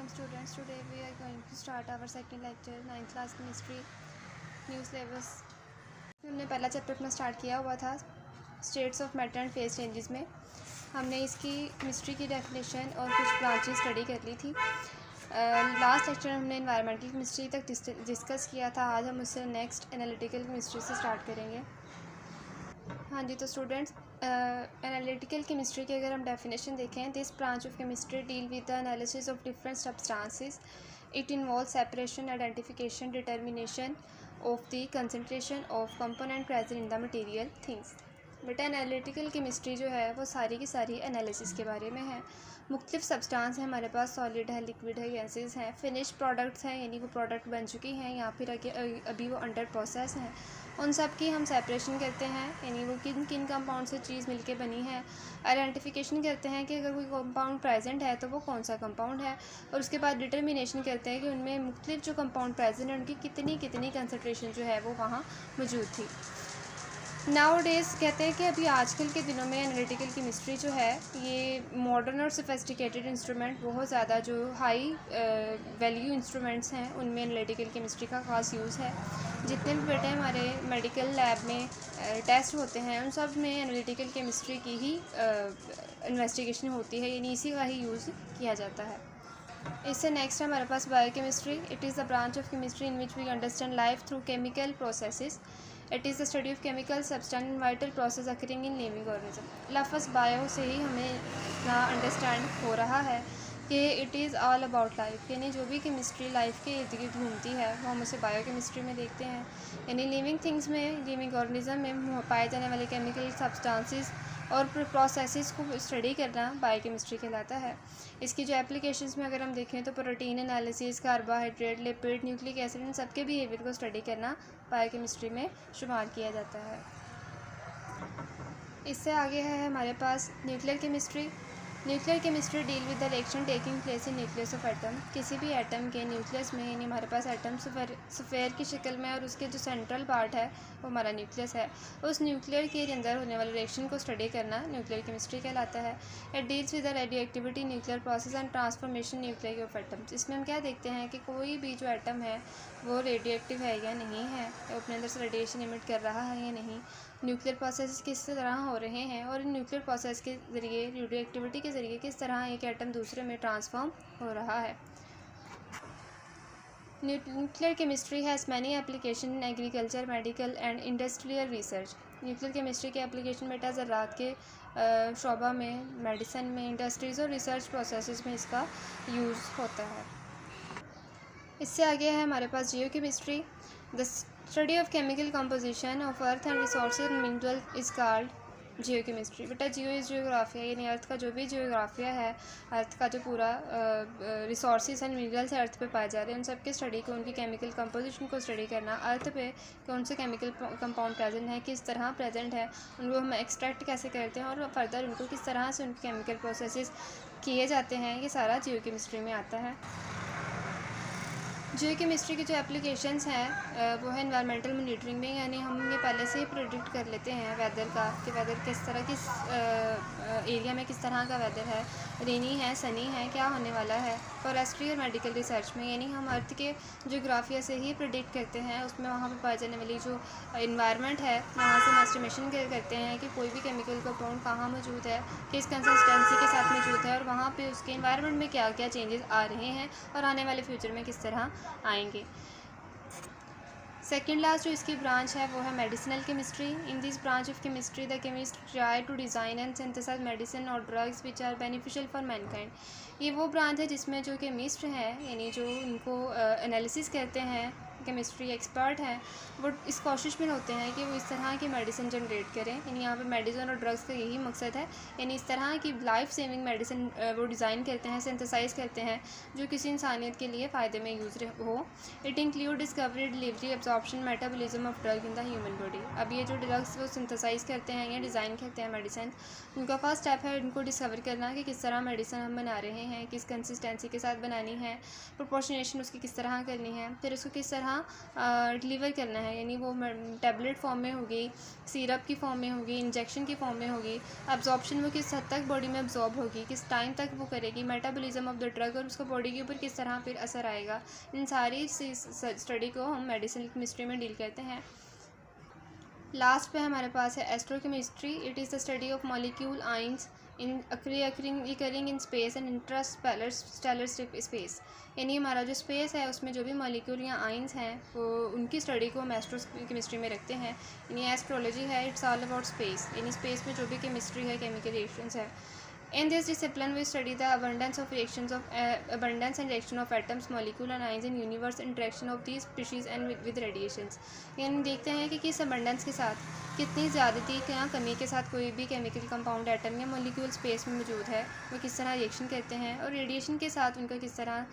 Welcome students. Today we are going to start our second lecture 9th class chemistry new syllabus. हमने पहला chapter अपना start किया हुआ था states of matter and phase changes में। हमने इसकी केमिस्ट्री की डेफिनेशन और कुछ ब्रांचेस स्टडी कर ली थी। लास्ट लेक्चर हमने एनवायरमेंटल केमिस्ट्री तक डिस्कस किया था। आज हम उससे नेक्स्ट एनालिटिकल केमिस्ट्री से स्टार्ट करेंगे। हाँ जी, तो स्टूडेंट्स एनालिटिकल केमिस्ट्री की अगर हम डेफिनेशन देखें, this branch of chemistry deal with the analysis of different substances. It involve separation, identification, determination of the concentration of component present in the material things. बेटा analytical chemistry जो है वो सारी की सारी एनालिसिस के बारे में है। मुख्तलिफ सब्सटेंस हैं हमारे पास, सॉलिड है, लिक्विड है, गैसेस हैं, फिनिश प्रोडक्ट्स हैं यानी वो प्रोडक्ट बन चुकी हैं या फिर अभी वो अंडर प्रोसेस हैं। उन सब की हम सेपरेशन करते हैं यानी वो किन किन कंपाउंड से चीज़ मिलके बनी है। आइडेंटिफिकेशन करते हैं कि अगर कोई कंपाउंड प्रेजेंट है तो वो कौन सा कंपाउंड है, और उसके बाद डिटर्मिनेशन करते हैं कि उनमें मुख्तलिफ जो कंपाउंड प्रेजेंट है उनकी कितनी कितनी कंसनट्रेशन जो है वो वहाँ मौजूद थी। नाउ डेज़ कहते हैं कि अभी आजकल के दिनों में एनालिटिकल केमिस्ट्री जो है ये मॉडर्न और सोफिस्टिकेटेड इंस्ट्रूमेंट, बहुत ज़्यादा जो हाई वैल्यू इंस्ट्रूमेंट्स हैं उनमें एनालिटिकल केमिस्ट्री का ख़ास यूज़ है। जितने भी बेटे हमारे मेडिकल लैब में टेस्ट होते हैं उन सब में एनालिटिकल केमिस्ट्री की ही इन्वेस्टिगेशन होती है, यानी इसी का ही यूज़ किया जाता है। इससे नेक्स्ट है हमारे पास biochemistry. It is the branch of chemistry in which we understand life through chemical processes. It is the study of chemical substance and vital process occurring in living organism. लफ्ज़ bio से ही हमें इतना understand हो रहा है कि it is all about life, यानी जो भी केमिस्ट्री लाइफ के इर्द गिर्द घूमती है वो हम उसे बायोकेमिस्ट्री में देखते हैं। यानी लिविंग थिंग्स में, लिविंग ऑर्गेनिज्म में पाए जाने वाले केमिकल सब्सटेंसेस और प्रोसेसेस को स्टडी करना बायोकेमिस्ट्री कहलाता है। इसकी जो एप्लीकेशंस में अगर हम देखें तो protein analysis, carbohydrate, lipid, nucleic acid, इन सबके बिहेवियर को स्टडी करना बायोकेमिस्ट्री में शुमार किया जाता है। इससे आगे है हमारे पास nuclear chemistry. Nuclear chemistry deal with the reaction taking place in nucleus of atom. किसी भी एटम के न्यूक्लियस में यानी हमारे पास एटम सफ़ेयर की शक्ल में और उसके जो सेंट्रल पार्ट है वो हमारा न्यूक्लियस है, उस न्यूक्लियर के अंदर होने वाले रिएक्शन को स्टडी करना न्यूक्लियर केमिस्ट्री कहलाता है. It deals with the radio activity, nuclear process and transformation nuclear of atoms. इसमें हम क्या देखते हैं कि कोई भी जो एटम है वो रेडियो एक्टिव है या नहीं है, वो अपने अंदर से रेडिएशन इमिट कर रहा है या नहीं, न्यूक्लियर प्रोसेस किस तरह हो रहे हैं और न्यूक्लियर प्रोसेस के ज़रिए, रेडियो एक्टिविटी के ज़रिए किस तरह एक एटम दूसरे में ट्रांसफॉर्म हो रहा है. Nuclear chemistry has many application in agriculture, medical and industrial research. Nuclear chemistry के एप्लीकेशन बेटा ज़रात के शोबा में, मेडिसिन में, इंडस्ट्रीज़ और रिसर्च प्रोसेस में इसका यूज़ होता है. इससे आगे है हमारे पास geochemistry. The study of chemical composition of earth and resources mineral is called geochemistry. बेटा जियो इज़ जियोग्राफिया, यानी अर्थ का जो भी जियोग्राफिया है, अर्थ का जो पूरा रिसोर्सेज एंड मिनरल्स अर्थ पे पाए जा रहे हैं उन सब के स्टडी को, उनकी केमिकल कंपोजिशन को स्टडी करना, अर्थ पे कौन से केमिकल कंपाउंड प्रेजेंट हैं, किस तरह प्रेजेंट है, उनको हम एक्सट्रैक्ट कैसे करते हैं और फर्दर उनको किस तरह से उनके केमिकल प्रोसेसेस किए जाते हैं, ये सारा जियो केमिस्ट्री में आता है. जियो केमिस्ट्री की जो एप्लीकेशंस हैं वो है एनवायरमेंटल मॉनिटरिंग में, यानी हम ये पहले से ही प्रेडिक्ट कर लेते हैं वेदर का कि वेदर किस तरह, किस एरिया में किस तरह का वेदर है, रेनी है, सनी है, क्या होने वाला है. फॉरेस्ट्री और मेडिकल रिसर्च में यानी हम अर्थ के जोग्राफिया से ही प्रेडिक्ट करते हैं, उसमें वहाँ पर पाई जाने वाली जो इन्वायरमेंट है वहाँ से हम एस्टिमेशन करते हैं कि कोई भी केमिकल कंपाउंड कहाँ मौजूद है, किस कंसिस्टेंसी के साथ मौजूद है और वहाँ पे उसके इन्वायरमेंट में क्या क्या चेंजेस आ रहे हैं और आने वाले फ्यूचर में किस तरह आएंगे. सेकेंड लास्ट जो इसकी ब्रांच है वो है medicinal chemistry. In this branch of chemistry the chemist try to design and synthesize medicine और drugs which are beneficial for mankind. ये वो ब्रांच है जिसमें जो केमिस्ट हैं यानी जो इनको एनालिसिस करते हैं, केमिस्ट्री एक्सपर्ट हैं, वो इस कोशिश में होते हैं कि वो इस तरह की मेडिसिन जनरेट करें. यानी यहाँ पे मेडिसिन और ड्रग्स का यही मकसद है, यानी इस तरह की लाइफ सेविंग मेडिसिन वो डिज़ाइन करते हैं, सिंथेसाइज करते हैं जो किसी इंसानियत के लिए फ़ायदे में यूज़ हो. It include discovery, delivery, absorption, metabolism of drug in the human body. अब ये जो ड्रग्स वो सिंथेसाइज करते हैं या डिज़ाइन करते हैं मेडिसिन, उनका फर्स्ट स्टेप है इनको डिस्कवर करना कि किस तरह मेडिसिन हम बना रहे हैं, किस कंसिस्टेंसी के साथ बनानी है, प्रोपोर्शनेशन उसकी किस तरह करनी है, फिर उसको किस तरह तरह डिलीवर करना है, यानी वो टैबलेट फॉर्म में होगी, सिरप की फॉर्म में होगी, इंजेक्शन की फॉर्म में होगी। एब्जॉर्प्शन वो किस हद तक बॉडी में एब्जॉर्ब होगी, किस टाइम तक वो करेगी, मेटाबॉलिज्म ऑफ द ड्रग और उसका बॉडी के ऊपर किस तरह फिर असर आएगा, इन सारी स्टडी को हम मेडिसिनल केमिस्ट्री में डील करते हैं। लास्ट पे हमारे पास है astrochemistry. It is the study of molecule ions in occurring in space and interstellar space, यानी हमारा जो स्पेस है उसमें जो भी मॉलिक्यूल या आइंस हैं वो उनकी स्टडी को हम एस्ट्रोकेमिस्ट्री में रखते हैं। यानी एस्ट्रोलॉजी है, इट्स ऑल अबाउट स्पेस, यानी स्पेस में जो भी केमिस्ट्री है, केमिकल रिएक्शंस है। In this discipline, we study the abundance and reaction of atoms, molecule and ions in universe, interaction of these species and with radiations। यानी देखते हैं कि किस abundance के साथ, कितनी ज़्यादती या कमी के साथ कोई भी केमिकल कंपाउंड एटम या मॉलिक्यूल स्पेस में मौजूद है, वो किस तरह रिएक्शन करते हैं, और रेडिएशन के साथ उनका किस तरह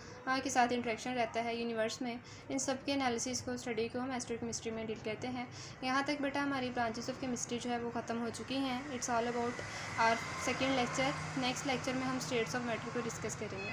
के साथ इंट्रैक्शन रहता है यूनिवर्स में। इन सब के एनालिसिस को, स्टडी को हम एस्ट्रोकेमिस्ट्री में डील करते हैं। यहाँ तक बेटा हमारी ब्रांचेस ऑफ केमिस्ट्री जो है वो ख़त्म हो चुकी हैं। It's all about our second lecture. Next lecture में हम स्टेट्स ऑफ मैटर को डिस्कस करेंगे।